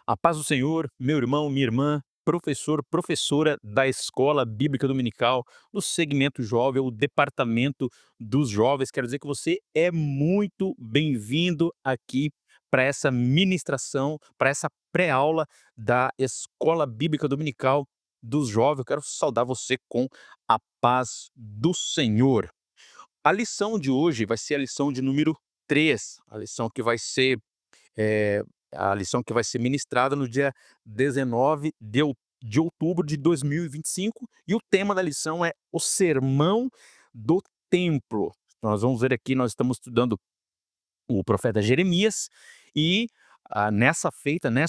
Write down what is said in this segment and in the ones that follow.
A paz do Senhor, meu irmão, minha irmã, professor, professora da Escola Bíblica Dominical, do segmento jovem, o departamento dos jovens. Quero dizer que você é muito bem-vindo aqui para essa ministração, para essa pré-aula da Escola Bíblica Dominical dos jovens. Eu quero saudar você com a paz do Senhor. A lição de hoje vai ser a lição de número 3, a lição que vai ser eh, a lição que vai ser ministrada no dia 19 de outubro de 2025, e o tema da lição é o Sermão do Templo. Nós vamos ver aqui, nós estamos estudando o profeta Jeremias e, nessa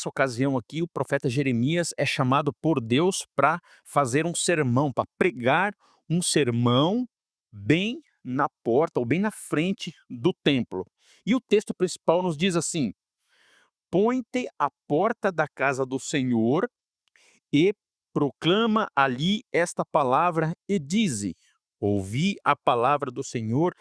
ocasião aqui, o profeta Jeremias é chamado por Deus para fazer um sermão, para pregar um sermão bem na porta ou bem na frente do templo. E o texto principal nos diz assim: põe-te à porta da casa do Senhor e proclama ali esta palavra e dize: ouvi a palavra do Senhor,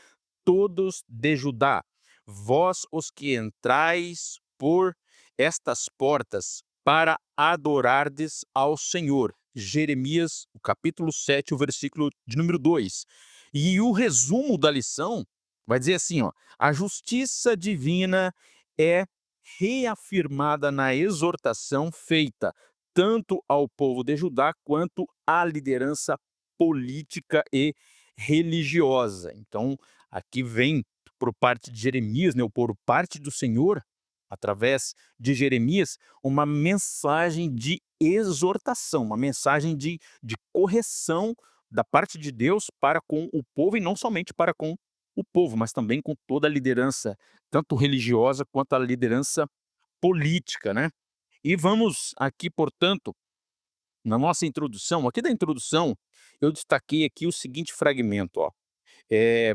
todos de Judá, vós os que entrais por estas portas para adorardes ao Senhor. Jeremias, o capítulo 7, o versículo de número 2. E o resumo da lição vai dizer assim, ó: a justiça divina é reafirmada na exortação feita tanto ao povo de Judá quanto à liderança política e religiosa. Então, aqui vem por parte de Jeremias, né, ou por parte do Senhor, através de Jeremias, uma mensagem de exortação, uma mensagem de correção da parte de Deus para com o povo, e não somente para com o povo, mas também com toda a liderança, tanto religiosa quanto a liderança política, né? E vamos aqui, portanto, na nossa introdução, aqui da introdução, eu destaquei aqui o seguinte fragmento, ó. Eh,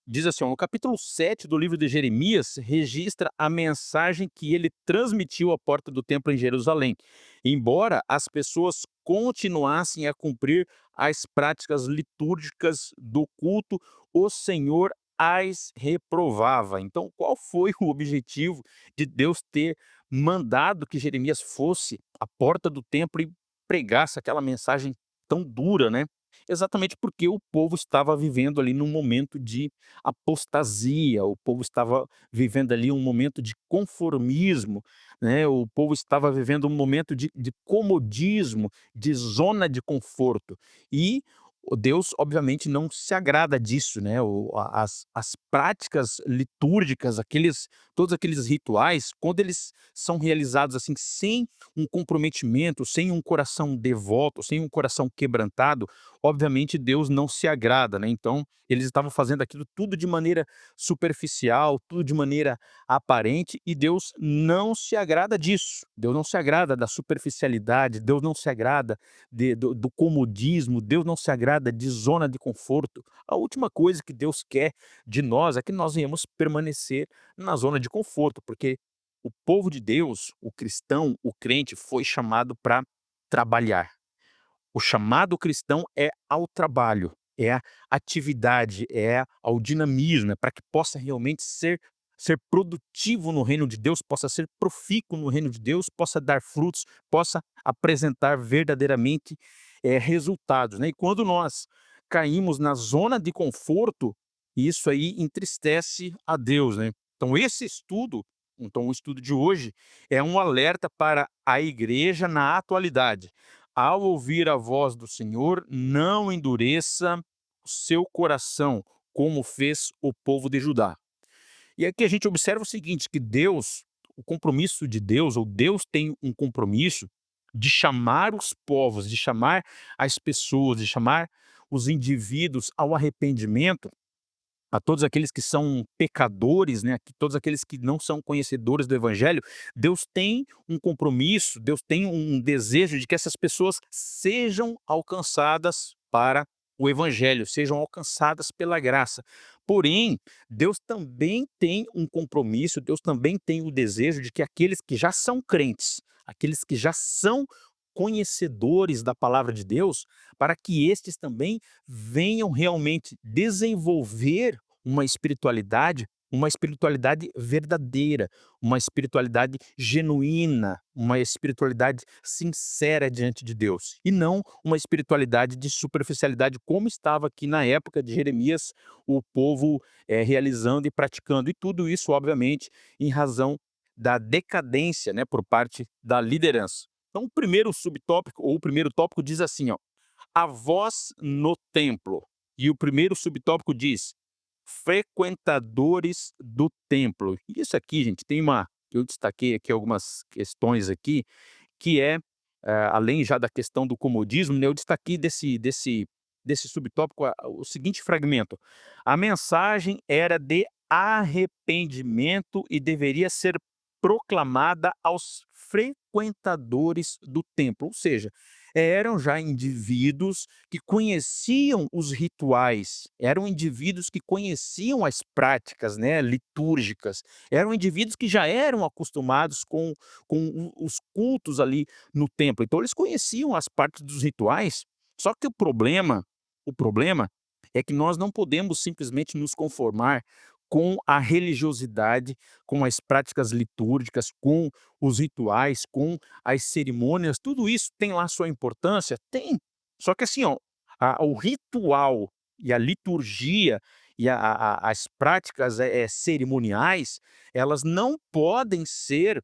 Diz assim, ó, no capítulo 7 do livro de Jeremias, registra a mensagem que ele transmitiu à porta do templo em Jerusalém. Embora as pessoas continuassem a cumprir as práticas litúrgicas do culto, o Senhor as reprovava. Então, qual foi o objetivo de Deus ter mandado que Jeremias fosse à porta do templo e pregasse aquela mensagem tão dura, né? Exatamente porque o povo estava vivendo ali num momento de apostasia, o povo estava vivendo ali um momento de conformismo, né, o povo estava vivendo um momento de comodismo, de zona de conforto. E o Deus obviamente não se agrada disso, né, as práticas litúrgicas, todos aqueles rituais, quando eles são realizados assim sem um comprometimento, sem um coração devoto, sem um coração quebrantado, obviamente Deus não se agrada, né, então eles estavam fazendo aquilo tudo de maneira superficial, tudo de maneira aparente, e Deus não se agrada disso. Deus não se agrada da superficialidade, Deus não se agrada do comodismo, Deus não se agrada de zona de conforto. A última coisa que Deus quer de nós é que nós venhamos permanecer na zona de conforto, porque o povo de Deus, o cristão, o crente, foi chamado para trabalhar. O chamado cristão é ao trabalho, é à atividade, é ao dinamismo, é para que possa realmente ser produtivo no reino de Deus, possa ser profícuo no reino de Deus, possa dar frutos, possa apresentar verdadeiramente, resultados, né. E quando nós caímos na zona de conforto, isso aí entristece a Deus, né. Então o estudo de hoje é um alerta para a igreja na atualidade. Ao ouvir a voz do Senhor, não endureça o seu coração, como fez o povo de Judá. E aqui a gente observa o seguinte, que Deus, o compromisso de Deus, ou Deus tem um compromisso de chamar os povos, de chamar as pessoas, de chamar os indivíduos ao arrependimento, a todos aqueles que são pecadores, né, que todos aqueles que não são conhecedores do evangelho. Deus tem um compromisso, Deus tem um desejo de que essas pessoas sejam alcançadas para o evangelho, sejam alcançadas pela graça. Porém, Deus também tem um compromisso, Deus também tem o desejo de que aqueles que já são crentes, aqueles que já são conhecedores da palavra de Deus, para que estes também venham realmente desenvolver uma espiritualidade uma espiritualidade verdadeira, uma espiritualidade genuína, uma espiritualidade sincera diante de Deus, e não uma espiritualidade de superficialidade, como estava aqui na época de Jeremias, o povo, realizando e praticando. E tudo isso, obviamente, em razão da decadência, né, por parte da liderança. Então o primeiro subtópico, ou o primeiro tópico diz assim, ó: "A voz no templo". E o primeiro subtópico diz: "Frequentadores do templo". Isso aqui, gente, tem uma eu destaquei aqui algumas questões aqui, que é, além já da questão do comodismo, né, eu destaquei desse subtópico o seguinte fragmento: "A mensagem era de arrependimento e deveria ser proclamada aos frequentadores do templo", ou seja, eram já indivíduos que conheciam os rituais, eram indivíduos que conheciam as práticas, né, litúrgicas, eram indivíduos que já eram acostumados com os cultos ali no templo. Então eles conheciam as partes dos rituais, só que o problema é que nós não podemos simplesmente nos conformar com a religiosidade, com as práticas litúrgicas, com os rituais, com as cerimônias. Tudo isso tem lá sua importância? Tem. Só que assim, ó, o ritual e a liturgia e as práticas, cerimoniais, elas não podem ser,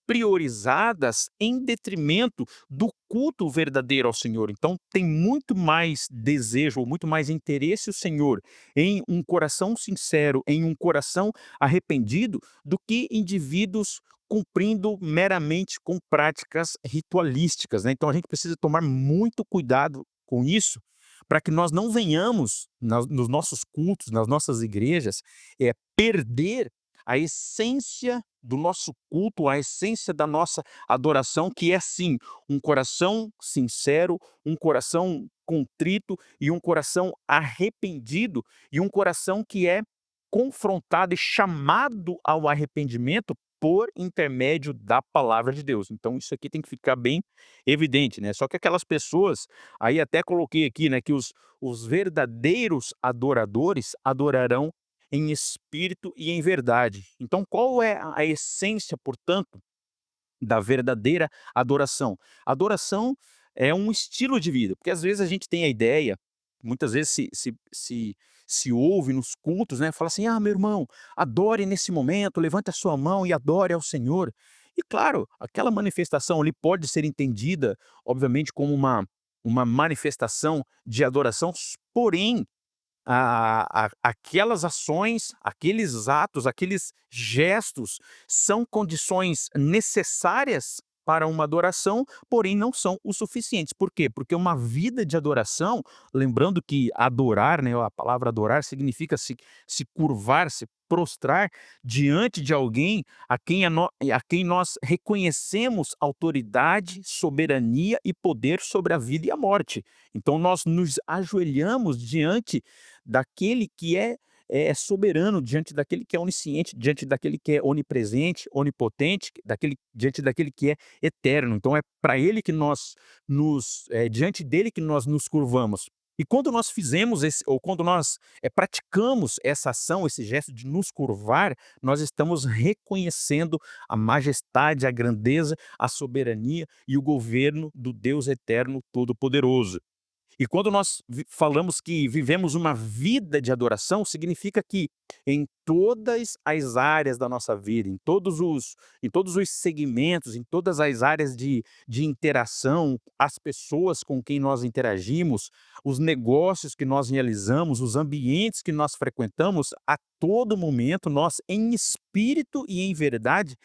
priorizadas em detrimento do culto verdadeiro ao Senhor. Então tem muito mais desejo ou muito mais interesse o Senhor em um coração sincero, em um coração arrependido, do que indivíduos cumprindo meramente com práticas ritualísticas, né. Então a gente precisa tomar muito cuidado com isso, para que nós não venhamos nos nossos cultos, nas nossas igrejas, perder a essência do nosso culto, a essência da nossa adoração, que é sim um coração sincero, um coração contrito e um coração arrependido, e um coração que é confrontado e chamado ao arrependimento por intermédio da palavra de Deus. Então isso aqui tem que ficar bem evidente, né. Só que aquelas pessoas, aí até coloquei aqui, né, que os verdadeiros adoradores adorarão em espírito e em verdade. Então qual é a essência, portanto, da verdadeira adoração? Adoração é um estilo de vida, porque às vezes a gente tem a ideia, muitas vezes se ouve nos cultos, né, fala assim: "Ah, meu irmão, adore nesse momento, levante a sua mão e adore ao Senhor". E claro, aquela manifestação ali pode ser entendida, obviamente, como uma manifestação de adoração, porém aquelas ações, aqueles atos, aqueles gestos são condições necessárias para uma adoração, porém não são o suficientes. Por quê? Porque uma vida de adoração, lembrando que adorar, né, a palavra adorar significa se curvar, se prostrar diante de alguém a quem nós reconhecemos autoridade, soberania e poder sobre a vida e a morte. Então nós nos ajoelhamos diante daquele que é soberano, diante daquele que é onisciente, diante daquele que é onipresente, onipotente, diante daquele que é eterno. Então é para ele que diante dele que nós nos curvamos. E quando nós fizemos esse ou quando nós, praticamos essa ação, esse gesto de nos curvar, nós estamos reconhecendo a majestade, a grandeza, a soberania e o governo do Deus eterno todo-poderoso. E quando nós falamos que vivemos uma vida de adoração, significa que em todas as áreas da nossa vida, em todos os segmentos, em todas as áreas de interação, as pessoas com quem nós interagimos, os negócios que nós realizamos, os ambientes que nós frequentamos, a todo momento nós, em espírito e em verdade,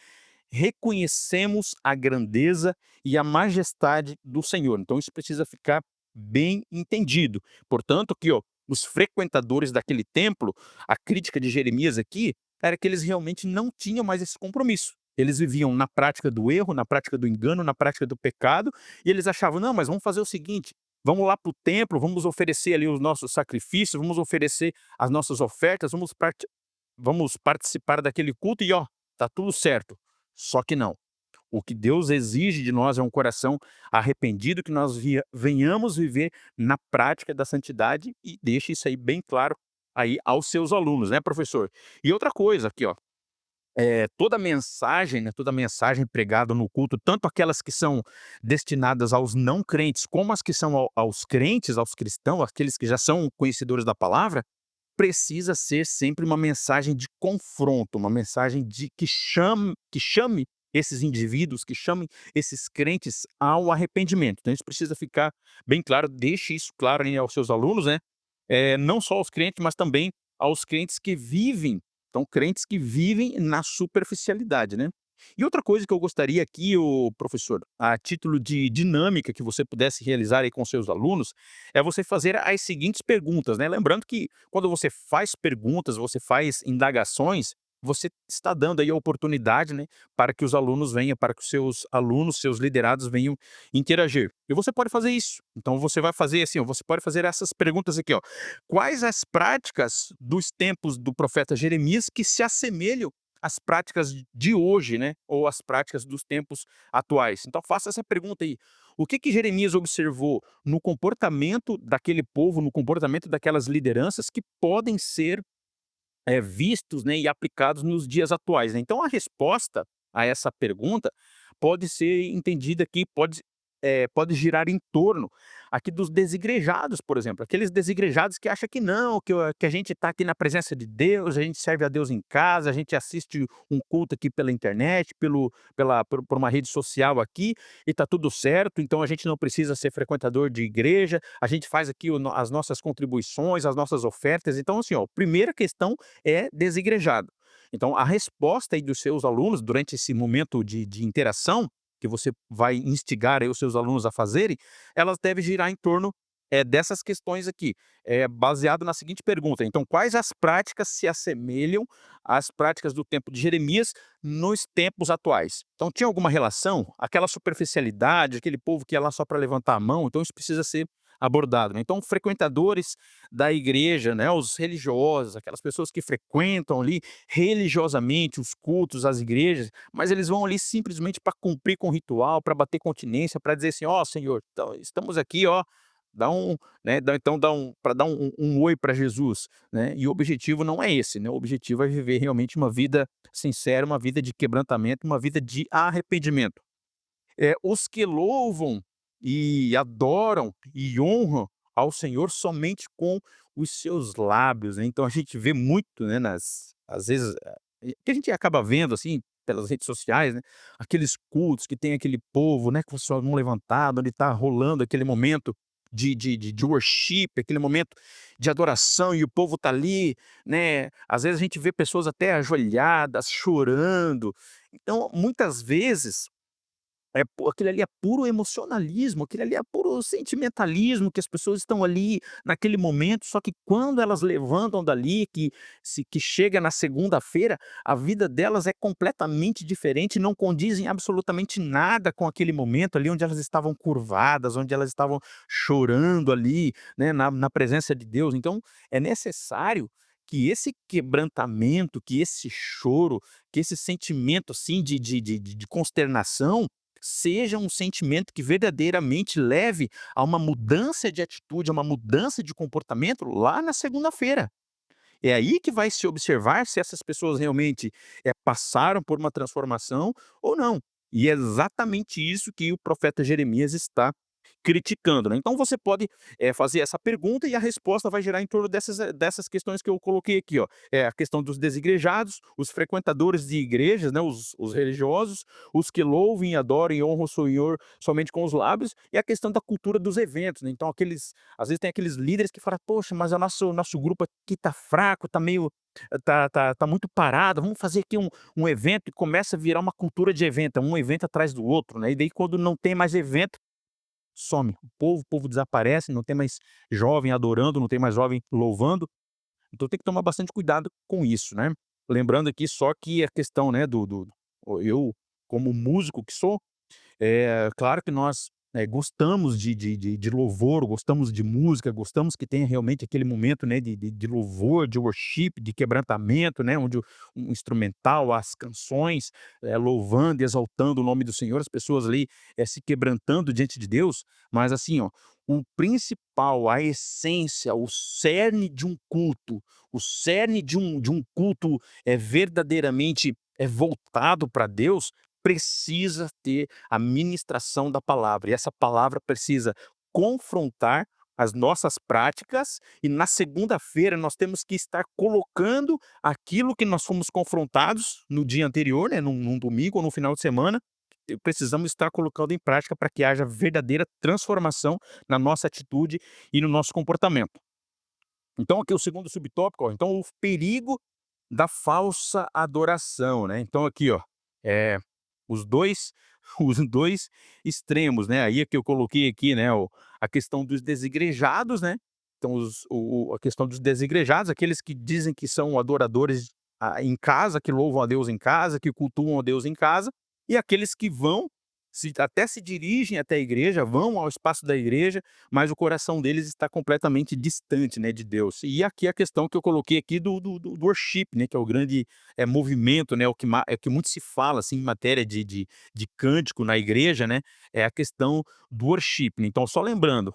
reconhecemos a grandeza e a majestade do Senhor. Então isso precisa ficar bem entendido. Portanto, aqui, ó, os frequentadores daquele templo, a crítica de Jeremias aqui era que eles realmente não tinham mais esse compromisso. Eles viviam na prática do erro, na prática do engano, na prática do pecado, e eles achavam: "Não, mas vamos fazer o seguinte, vamos lá para o templo, vamos oferecer ali os nossos sacrifícios, vamos oferecer as nossas ofertas, vamos participar daquele culto e ó, tá tudo certo". Só que não. O que Deus exige de nós é um coração arrependido, que nós venhamos viver na prática da santidade, e deixa isso aí bem claro aí aos seus alunos, né, professor. E outra coisa aqui, ó, toda mensagem, né, toda mensagem pregada no culto, tanto aquelas que são destinadas aos não crentes, como as que são aos crentes, aos cristãos, aqueles que já são conhecedores da palavra, precisa ser sempre uma mensagem de confronto, uma mensagem de que chame esses indivíduos, que chame esses crentes ao arrependimento. Então isso precisa ficar bem claro, deixe isso claro aí aos seus alunos, né, não só aos crentes, mas também aos crentes que vivem, então crentes que vivem na superficialidade, né. E outra coisa que eu gostaria aqui, o professor, a título de dinâmica que você pudesse realizar aí com seus alunos, é você fazer as seguintes perguntas, né. Lembrando que quando você faz perguntas, você faz indagações, você está dando aí a oportunidade, né, para que os alunos venham, para que os seus alunos, seus liderados venham interagir. E você pode fazer isso. Então você vai fazer assim, ó, você pode fazer essas perguntas aqui, ó: quais as práticas dos tempos do profeta Jeremias que se assemelham às práticas de hoje, né, ou às práticas dos tempos atuais? Então faça essa pergunta aí. O que Jeremias observou no comportamento daquele povo, no comportamento daquelas lideranças que podem ser vistos, né, e aplicados nos dias atuais, né. Então a resposta a essa pergunta pode ser entendida aqui, pode girar em torno aqui dos desigrejados, por exemplo, aqueles desigrejados que acham que não, que a gente está aqui na presença de Deus, a gente serve a Deus em casa, a gente assiste um culto aqui pela internet, por uma rede social aqui, e está tudo certo, então a gente não precisa ser frequentador de igreja, a gente faz aqui as nossas contribuições, as nossas ofertas. Então assim, ó, primeira questão é desigrejado. Então, a resposta aí dos seus alunos durante esse momento de interação, que você vai instigar aí os seus alunos a fazerem, elas devem girar em torno dessas questões aqui, baseado na seguinte pergunta: então, quais as práticas se assemelham às práticas do tempo de Jeremias nos tempos atuais? Então, tinha alguma relação? Aquela superficialidade, aquele povo que ia lá só para levantar a mão, então isso precisa ser abordado, né? Então, frequentadores da igreja, né, os religiosos, aquelas pessoas que frequentam ali religiosamente os cultos, as igrejas, mas eles vão ali simplesmente para cumprir com o ritual, para bater continência, para dizer assim: "Ó Senhor, então estamos aqui, ó, dá um", né, dá um para dar um oi para Jesus, né, e o objetivo não é esse, né, o objetivo é viver realmente uma vida sincera, uma vida de quebrantamento, uma vida de arrependimento. Os que louvam e adoram e honram ao Senhor somente com os seus lábios, né. Então a gente vê muito, né, às vezes, que a gente acaba vendo, assim, pelas redes sociais, né, aqueles cultos que tem aquele povo, né, com sua mão levantada, onde está rolando aquele momento de worship, aquele momento de adoração e o povo tá ali, né. Às vezes a gente vê pessoas até ajoelhadas, chorando. Então, muitas vezes aquilo ali é puro emocionalismo, aquilo ali é puro sentimentalismo, que as pessoas estão ali naquele momento, só que quando elas levantam dali, que chega na segunda-feira, a vida delas é completamente diferente, não condizem absolutamente nada com aquele momento ali onde elas estavam curvadas, onde elas estavam chorando ali, né, na presença de Deus. Então, é necessário que esse quebrantamento, que esse choro, que esse sentimento, assim, de consternação, seja um sentimento que verdadeiramente leve a uma mudança de atitude, a uma mudança de comportamento lá na segunda-feira. É aí que vai se observar se essas pessoas realmente, passaram por uma transformação ou não. E é exatamente isso que o profeta Jeremias está criticando, né. Então você pode, fazer essa pergunta e a resposta vai girar em torno dessas questões que eu coloquei aqui, ó. É a questão dos desigrejados, os frequentadores de igrejas, né, os religiosos, os que louvam e adoram e honram o Senhor somente com os lábios, e a questão da cultura dos eventos, né. Então às vezes tem aqueles líderes que falam: "Poxa, mas o nosso grupo aqui tá fraco, tá meio tá muito parado, vamos fazer aqui um evento", e começa a virar uma cultura de evento, é um evento atrás do outro, né, e daí quando não tem mais evento, some. O povo desaparece, não tem mais jovem adorando, não tem mais jovem louvando, então tem que tomar bastante cuidado com isso, né. Lembrando aqui só que a questão, né, eu como músico que sou, claro que nós, gostamos de louvor, gostamos de música, gostamos que tenha realmente aquele momento, né, de louvor, de worship, de quebrantamento, né, onde um instrumental, as canções, louvando e exaltando o nome do Senhor, as pessoas ali, se quebrantando diante de Deus, mas assim, ó, o principal, a essência, o cerne de um culto, o cerne de um culto, verdadeiramente, voltado para Deus, precisa ter a ministração da palavra, e essa palavra precisa confrontar as nossas práticas, e na segunda-feira nós temos que estar colocando aquilo que nós fomos confrontados no dia anterior, né, num domingo ou no final de semana, precisamos estar colocando em prática para que haja verdadeira transformação na nossa atitude e no nosso comportamento. Então aqui o segundo subtópico, ó, então o perigo da falsa adoração, né, então aqui, ó, eh, os 2 os 2 extremos, né, aí é que eu coloquei aqui, né, a questão dos desigrejados, né, então a questão dos desigrejados, aqueles que dizem que são adoradores, em casa, que louvam a Deus em casa, que cultuam a Deus em casa, e aqueles que vão, se dirigem até a igreja, vão ao espaço da igreja, mas o coração deles está completamente distante, né, de Deus. E aqui a questão que eu coloquei aqui do worship, né, que é o grande, movimento, né, o que muito se fala, assim, em matéria de cântico na igreja, né, é a questão do worship. Então só lembrando,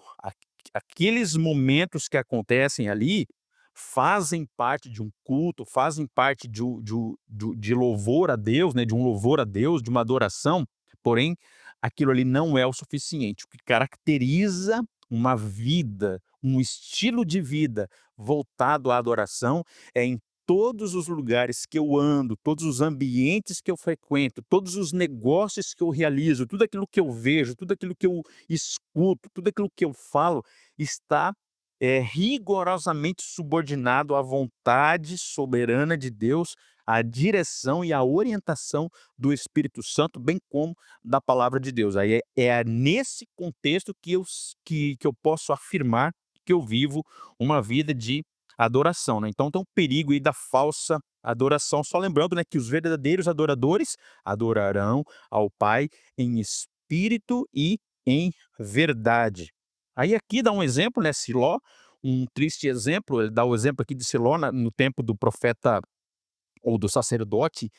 aqueles momentos que acontecem ali, fazem parte de um culto, fazem parte de louvor a Deus, né, de um louvor a Deus, de uma adoração, porém, aquilo ali não é o suficiente. O que caracteriza uma vida, um estilo de vida voltado à adoração, é em todos os lugares que eu ando, todos os ambientes que eu frequento, todos os negócios que eu realizo, tudo aquilo que eu vejo, tudo aquilo que eu escuto, tudo aquilo que eu falo, está, rigorosamente subordinado à vontade soberana de Deus, à direção e à orientação do Espírito Santo, bem como da palavra de Deus. Aí é nesse contexto que eu posso afirmar que eu vivo uma vida de adoração, né. Então tem um perigo aí da falsa adoração, só lembrando, né, que os verdadeiros adoradores adorarão ao Pai em espírito e em verdade. Aí aqui dá um exemplo, né, Siló, um triste exemplo, ele dá o exemplo aqui de Siló no tempo do profeta ou do sacerdote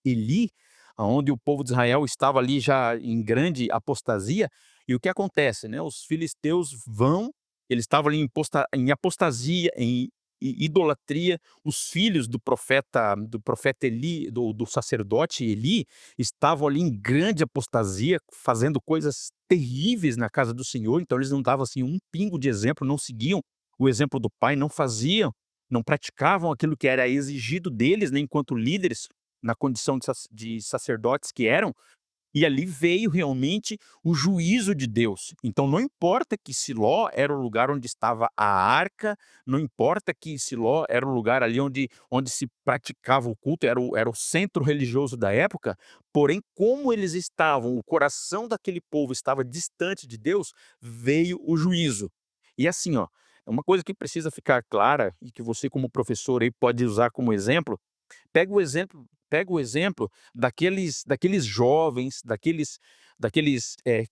Eli, aonde o povo de Israel estava ali já em grande apostasia, e o que acontece, né, os filisteus vão, eles estavam ali em apostasia, em idolatria, os filhos do profeta Eli, do sacerdote Eli, estavam ali em grande apostasia, fazendo coisas terríveis na casa do Senhor, então eles não davam, assim, um pingo de exemplo, não seguiam o exemplo do pai, não praticavam aquilo que era exigido deles, né, enquanto líderes, na condição de sacerdotes que eram, e ali veio realmente o juízo de Deus. Então não importa que Siló era o lugar onde estava a arca, não importa que Siló era o lugar ali onde se praticava o culto, era o centro religioso da época, porém como eles estavam, o coração daquele povo estava distante de Deus, veio o juízo. E assim, ó, é uma coisa que precisa ficar clara e que você como professor aí pode usar como exemplo. Pega o exemplo daqueles jovens, daqueles,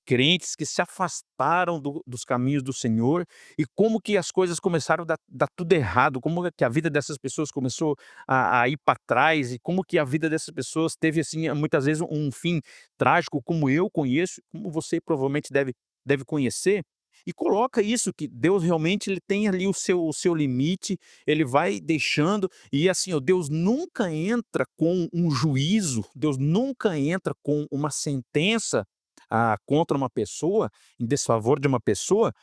crentes que se afastaram dos caminhos do Senhor, e como que as coisas começaram a dar tudo errado, como é que a vida dessas pessoas começou a ir para trás, e como que a vida dessas pessoas teve, assim, muitas vezes um fim trágico, como eu conheço, como você provavelmente deve conhecer. E coloca isso, que Deus realmente ele tem ali o seu limite, ele vai deixando, e assim, ó, Deus nunca entra com um juízo, Deus nunca entra com uma sentença, contra uma pessoa, em desfavor de uma pessoa,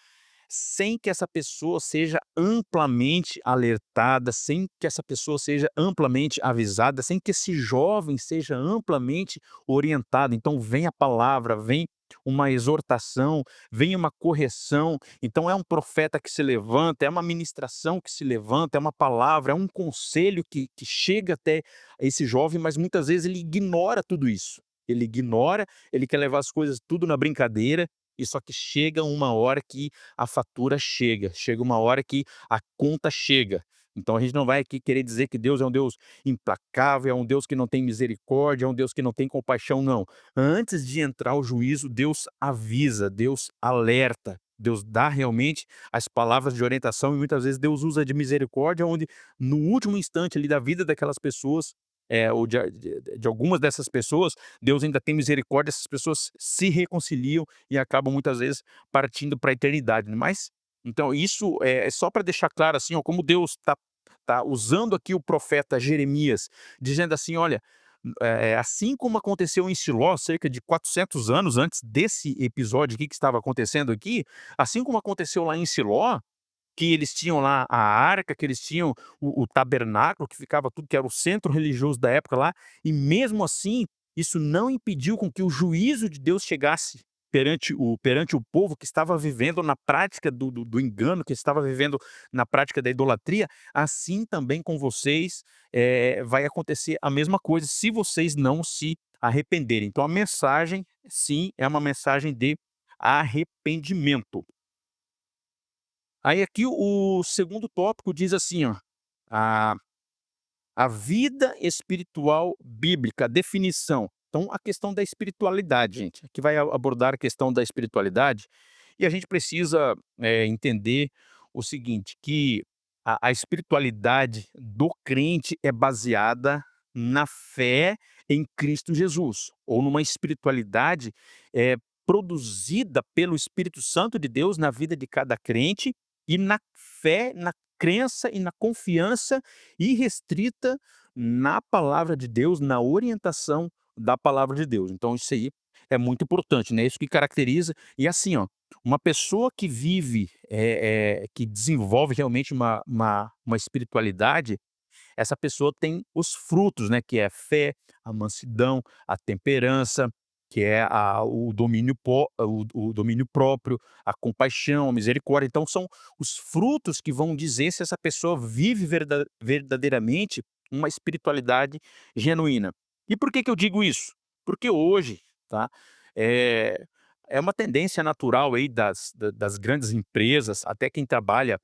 sem que essa pessoa seja amplamente alertada, sem que essa pessoa seja amplamente avisada, sem que esse jovem seja amplamente orientado. Então vem a palavra, vem uma exortação, vem uma correção. Então é um profeta que se levanta, é uma ministração que se levanta, é uma palavra, é um conselho que chega até esse jovem, mas muitas vezes ele ignora tudo isso. Ele ignora, ele quer levar as coisas tudo na brincadeira, e só que chega uma hora que a fatura chega, chega uma hora que a conta chega. Então a gente não vai aqui querer dizer que Deus é um Deus implacável, é um Deus que não tem misericórdia, é um Deus que não tem compaixão, não. Antes de entrar o juízo, Deus avisa, Deus alerta, Deus dá realmente as palavras de orientação, e muitas vezes Deus usa de misericórdia, onde no último instante ali da vida daquelas pessoas, ou de algumas dessas pessoas, Deus ainda tem misericórdia, essas pessoas se reconciliam e acabam muitas vezes partindo para a eternidade, né. Mas então isso é só para deixar claro, assim, ó, como Deus tá usando aqui o profeta Jeremias, dizendo assim: "Olha, assim como aconteceu em Siló, cerca de 400 anos antes desse episódio aqui que estava acontecendo aqui, assim como aconteceu lá em Siló, que eles tinham lá a arca, que eles tinham o tabernáculo, que ficava tudo que era o centro religioso da época lá, e mesmo assim, isso não impediu com que o juízo de Deus chegasse perante o povo que estava vivendo na prática do engano, que estava vivendo na prática da idolatria, assim também com vocês, vai acontecer a mesma coisa, se vocês não se arrependerem. Então a mensagem, sim, é uma mensagem de arrependimento. Aí aqui o segundo tópico diz assim, ó, a a vida espiritual bíblica, definição. Então a questão da espiritualidade, gente, aqui vai abordar a questão da espiritualidade, e a gente precisa, entender o seguinte, que a espiritualidade do crente é baseada na fé em Cristo Jesus, ou numa espiritualidade, produzida pelo Espírito Santo de Deus na vida de cada crente, e na fé, na crença e na confiança irrestrita na palavra de Deus, na orientação da palavra de Deus. Então isso aí é muito importante, né, isso que caracteriza e assim, ó, uma pessoa que vive, que desenvolve realmente uma espiritualidade, essa pessoa tem os frutos, né, que é a fé, a mansidão, a temperança, que é o domínio próprio, a compaixão, a misericórdia. Então são os frutos que vão dizer se essa pessoa vive verdadeiramente uma espiritualidade genuína. E por que que eu digo isso? Porque hoje, tá, é é uma tendência natural aí das grandes empresas, até quem trabalha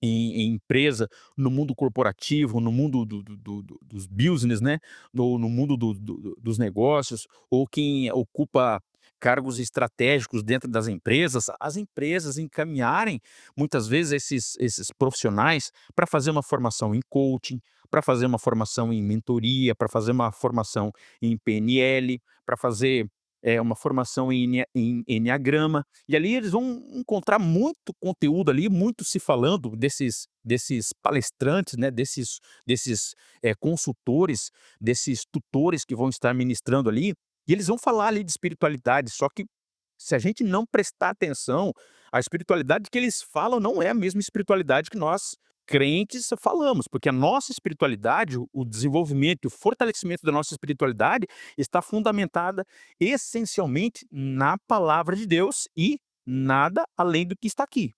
em empresa, no mundo corporativo, no mundo dos business, né, no mundo dos negócios, ou quem ocupa cargos estratégicos dentro das empresas, as empresas encaminharem, muitas vezes, esses profissionais para fazer uma formação em coaching, para fazer uma formação em mentoria, para fazer uma formação em PNL, para fazer, uma formação em enneagrama. E ali eles vão encontrar muito conteúdo ali, muito se falando desses palestrantes, né, desses, consultores, desses tutores que vão estar ministrando ali, e eles vão falar ali de espiritualidade, só que se a gente não prestar atenção, a espiritualidade que eles falam não é a mesma espiritualidade que nós crentes falamos, porque a nossa espiritualidade, o desenvolvimento e o fortalecimento da nossa espiritualidade está fundamentada essencialmente na palavra de Deus e nada além do que está aqui.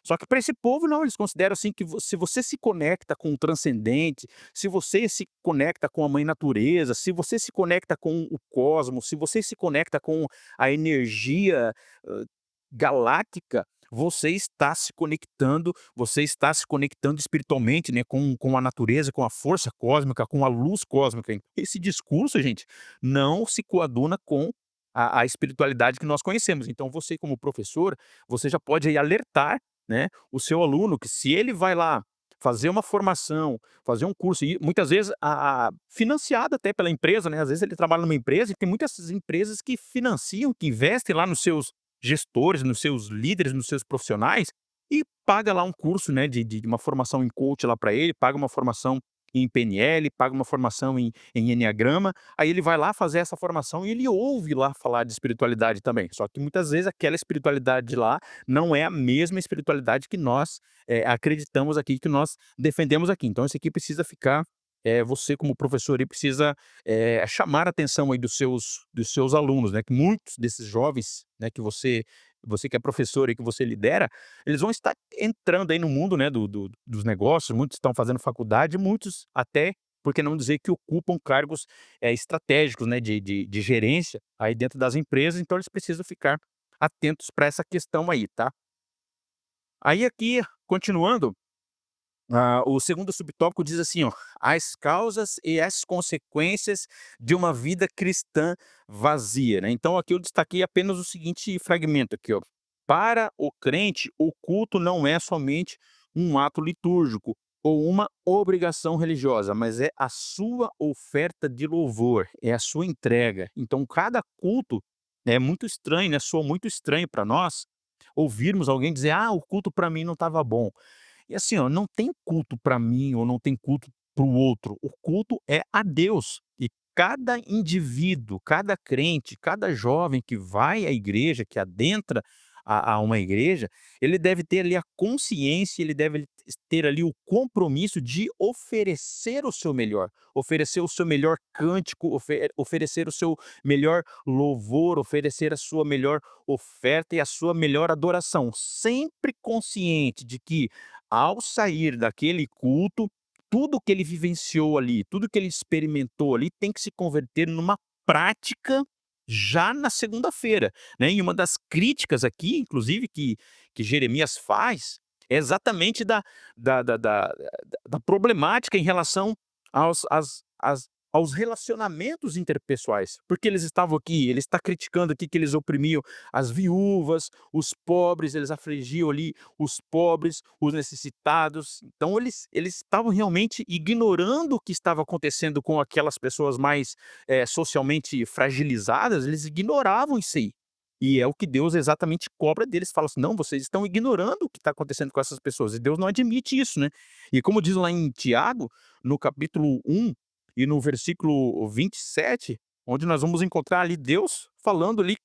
Só que para esse povo não, eles consideram assim que se você se conecta com o transcendente, se você se conecta com a mãe natureza, se você se conecta com o cosmos, se você se conecta com a energia, galáctica, você está se conectando espiritualmente, né, com a natureza, com a força cósmica, com a luz cósmica. Esse discurso, gente, não se coaduna com a espiritualidade que nós conhecemos. Então você como professor, você já pode aí alertar, né, o seu aluno que se ele vai lá fazer uma formação, fazer um curso e muitas vezes financiado até pela empresa, né, às vezes ele trabalha numa empresa e tem muitas empresas que financiam, que investem lá nos seus gestores, nos seus líderes, nos seus profissionais e paga lá um curso, né, de uma formação em coach lá para ele, paga uma formação em PNL, paga uma formação em enneagrama, aí ele vai lá fazer essa formação e ele ouve lá falar de espiritualidade também. Só que muitas vezes aquela espiritualidade lá não é a mesma espiritualidade que nós, acreditamos aqui, que nós defendemos aqui. Então isso aqui precisa ficar, você como professor aí precisa, chamar a atenção aí dos seus alunos, né, que muitos desses jovens, né, que você que é professor e que você lidera, eles vão estar entrando aí no mundo, né, dos negócios, muitos estão fazendo faculdade, muitos até, por que não dizer que ocupam cargos, estratégicos, né, de gerência aí dentro das empresas, então eles precisam ficar atentos para essa questão aí, tá. Aí aqui, continuando, o segundo subtópico diz assim, ó: "As causas e as consequências de uma vida cristã vazia", né. Então aqui eu destaquei apenas o seguinte fragmento aqui, ó: "Para o crente, o culto não é somente um ato litúrgico, ou uma obrigação religiosa, mas é a sua oferta de louvor, é a sua entrega. Então cada culto é muito estranho, né, soa muito estranho para nós ouvirmos alguém dizer: "Ah, o culto para mim não estava bom". E assim, ó, não tem culto para mim ou não tem culto para o outro, o culto é a Deus. E cada indivíduo, cada crente, cada jovem que vai à igreja, que adentra a uma igreja, ele deve ter ali a consciência, ele deve ter ali o compromisso de oferecer o seu melhor, oferecer o seu melhor cântico, oferecer o seu melhor louvor, oferecer a sua melhor oferta e a sua melhor adoração, sempre consciente de que ao sair daquele culto, tudo que ele vivenciou ali, tudo que ele experimentou ali tem que se converter numa prática já na segunda-feira, né. E uma das críticas aqui, inclusive, que Jeremias faz, é exatamente da problemática em relação aos relacionamentos interpessoais, porque eles estavam aqui, ele está criticando aqui que eles oprimiam as viúvas, os pobres, eles afligiam ali os pobres, os necessitados. Então eles estavam realmente ignorando o que estava acontecendo com aquelas pessoas mais, socialmente fragilizadas, eles ignoravam isso aí. E é o que Deus exatamente cobra deles, fala assim: "Não, vocês estão ignorando o que está acontecendo com essas pessoas", e Deus não admite isso, né. E como diz lá em Tiago, no capítulo 1 e no versículo 27, onde nós vamos encontrar ali Deus falando ali,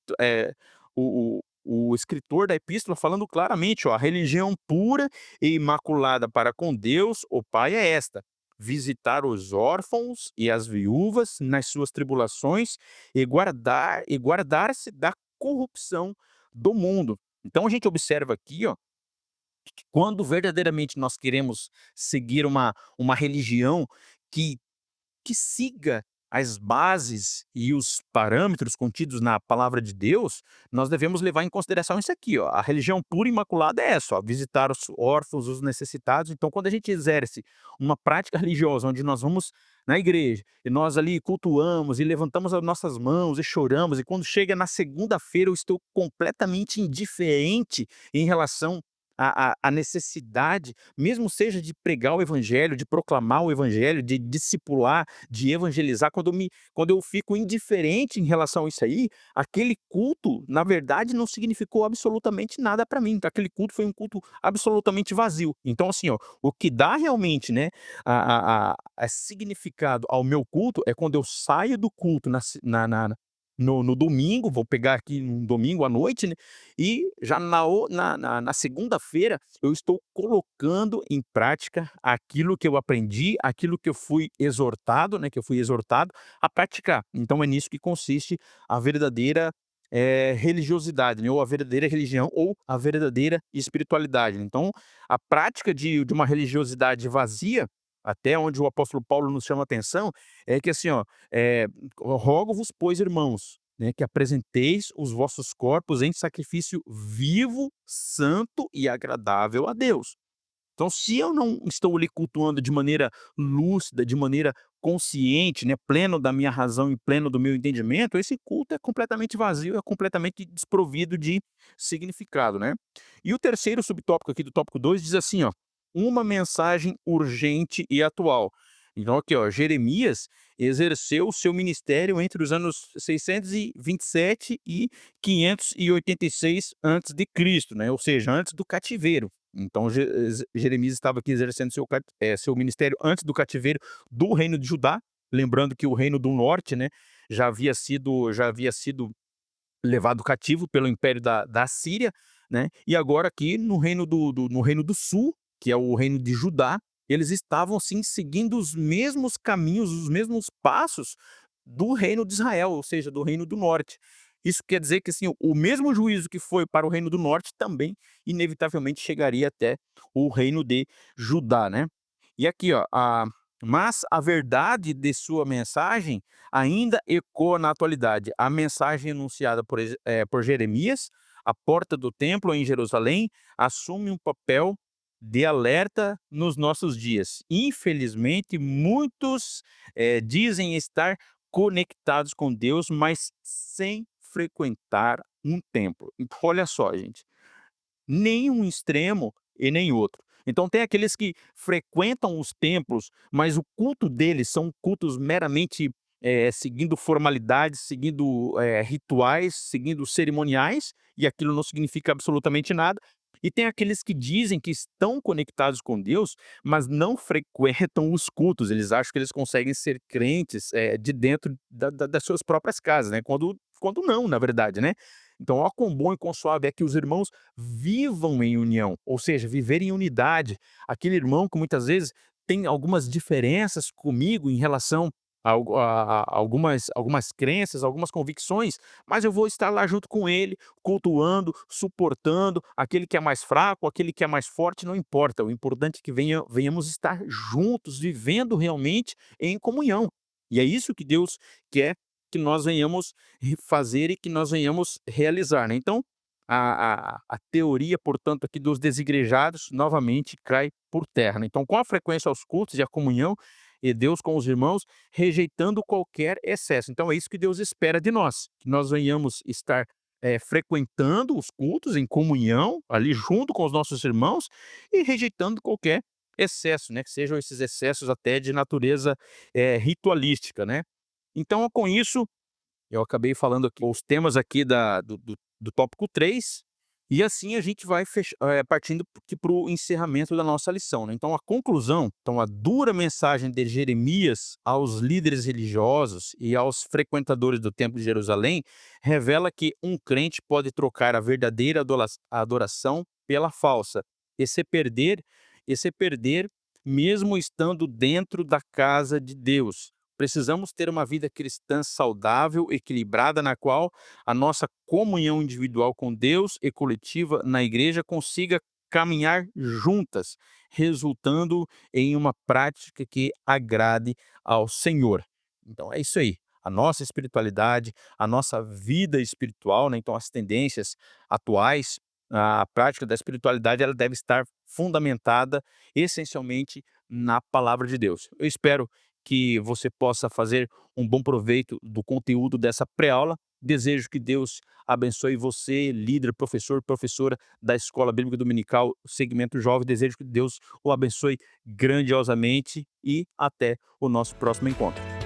o escritor da epístola falando claramente, ó: "A religião pura e imaculada para com Deus, o Pai, é esta: visitar os órfãos e as viúvas nas suas tribulações e guardar-se da corrupção do mundo". Então a gente observa aqui, ó, que quando verdadeiramente nós queremos seguir uma religião que siga as bases e os parâmetros contidos na palavra de Deus, nós devemos levar em consideração isso aqui, ó. A religião pura e imaculada é essa, ó: visitar os órfãos, os necessitados. Então, quando a gente exerce uma prática religiosa, onde nós vamos na igreja e nós ali cultuamos e levantamos as nossas mãos e choramos, e quando chega na segunda-feira eu estou completamente indiferente em relação à necessidade, mesmo seja de pregar o evangelho, de proclamar o evangelho, de discipular, de evangelizar, quando eu fico indiferente em relação a isso aí, aquele culto, na verdade, não significou absolutamente nada para mim, aquele culto foi um culto absolutamente vazio. Então assim, ó, o que dá realmente, né, a significado ao meu culto é quando eu saio do culto na se na no domingo, vou pegar aqui um domingo à noite, né, e já na segunda-feira eu estou colocando em prática aquilo que eu aprendi, aquilo que eu fui exortado, né, que eu fui exortado a praticar. Então é nisso que consiste a verdadeira, religiosidade, né, ou a verdadeira religião, ou a verdadeira espiritualidade. Então, a prática de uma religiosidade vazia, até onde o apóstolo Paulo nos chama atenção, é que assim, ó, rogo-vos, pois, irmãos, né, que apresenteis os vossos corpos em sacrifício vivo, santo e agradável a Deus. Então, se eu não estou ali cultuando de maneira lúcida, de maneira consciente, né, pleno da minha razão e pleno do meu entendimento, esse culto é completamente vazio, é completamente desprovido de significado, né. E o terceiro subtópico aqui do tópico 2 diz assim, ó: "Uma mensagem urgente e atual". Então aqui, ó, Jeremias exerceu o seu ministério entre os anos 627 e 586 antes de Cristo, né, ou seja, antes do cativeiro. Então Jeremias estava aqui exercendo seu ministério antes do cativeiro do reino de Judá, lembrando que o reino do norte, né, já havia sido levado cativo pelo império da Síria, né, e agora aqui no reino do sul, que é o reino de Judá, eles estavam sim seguindo os mesmos caminhos, os mesmos passos do reino de Israel, ou seja, do reino do norte. Isso quer dizer que assim, o mesmo juízo que foi para o reino do norte também inevitavelmente chegaria até o reino de Judá, né. E aqui, ó, mas a verdade de sua mensagem ainda ecoa na atualidade. A mensagem anunciada por Jeremias, a porta do templo em Jerusalém, assume um papel de alerta nos nossos dias. Infelizmente, muitos, dizem estar conectados com Deus, mas sem frequentar um templo. Então olha só, gente, nem um extremo e nem outro. Então tem aqueles que frequentam os templos, mas o culto deles são cultos meramente, seguindo formalidades, seguindo, rituais, seguindo cerimoniais, e aquilo não significa absolutamente nada. E tem aqueles que dizem que estão conectados com Deus, mas não frequentam os cultos, eles acham que eles conseguem ser crentes, de dentro das suas próprias casas, né, quando não, na verdade, né. Então, ó quão bom e quão suave é que os irmãos vivam em união, ou seja, viver em unidade. Aquele irmão que muitas vezes tem algumas diferenças comigo em relação a algumas crenças, algumas convicções, mas eu vou estar lá junto com ele, cultuando, suportando, aquele que é mais fraco, aquele que é mais forte, não importa, o importante é que venhamos estar juntos, vivendo realmente em comunhão. E é isso que Deus quer que nós venhamos fazer e que nós venhamos realizar, né. Então, a teoria, portanto, aqui dos desigrejados, novamente cai por terra, né. Então, com a frequência aos cultos e a comunhão, e Deus com os irmãos, rejeitando qualquer excesso. Então é isso que Deus espera de nós, que nós venhamos estar, frequentando os cultos em comunhão, ali junto com os nossos irmãos, e rejeitando qualquer excesso, né, que sejam esses excessos até de natureza, ritualística, né. Então com isso eu acabei falando aqui os temas aqui do tópico 3 e assim a gente vai partindo para o encerramento da nossa lição, né. Então a conclusão, então a dura mensagem de Jeremias aos líderes religiosos e aos frequentadores do templo de Jerusalém, revela que um crente pode trocar a verdadeira adoração pela falsa, e se perder mesmo estando dentro da casa de Deus. Precisamos ter uma vida cristã saudável, equilibrada, na qual a nossa comunhão individual com Deus e coletiva na igreja consiga caminhar juntas, resultando em uma prática que agrade ao Senhor. Então é isso aí. A nossa espiritualidade, a nossa vida espiritual, né? Então as tendências atuais, a prática da espiritualidade, ela deve estar fundamentada essencialmente na palavra de Deus. Eu espero que você possa fazer um bom proveito do conteúdo dessa pré-aula. Desejo que Deus abençoe você, líder, professor, professora da Escola Bíblica Dominical Segmento Jovem. Desejo que Deus o abençoe grandiosamente e até o nosso próximo encontro.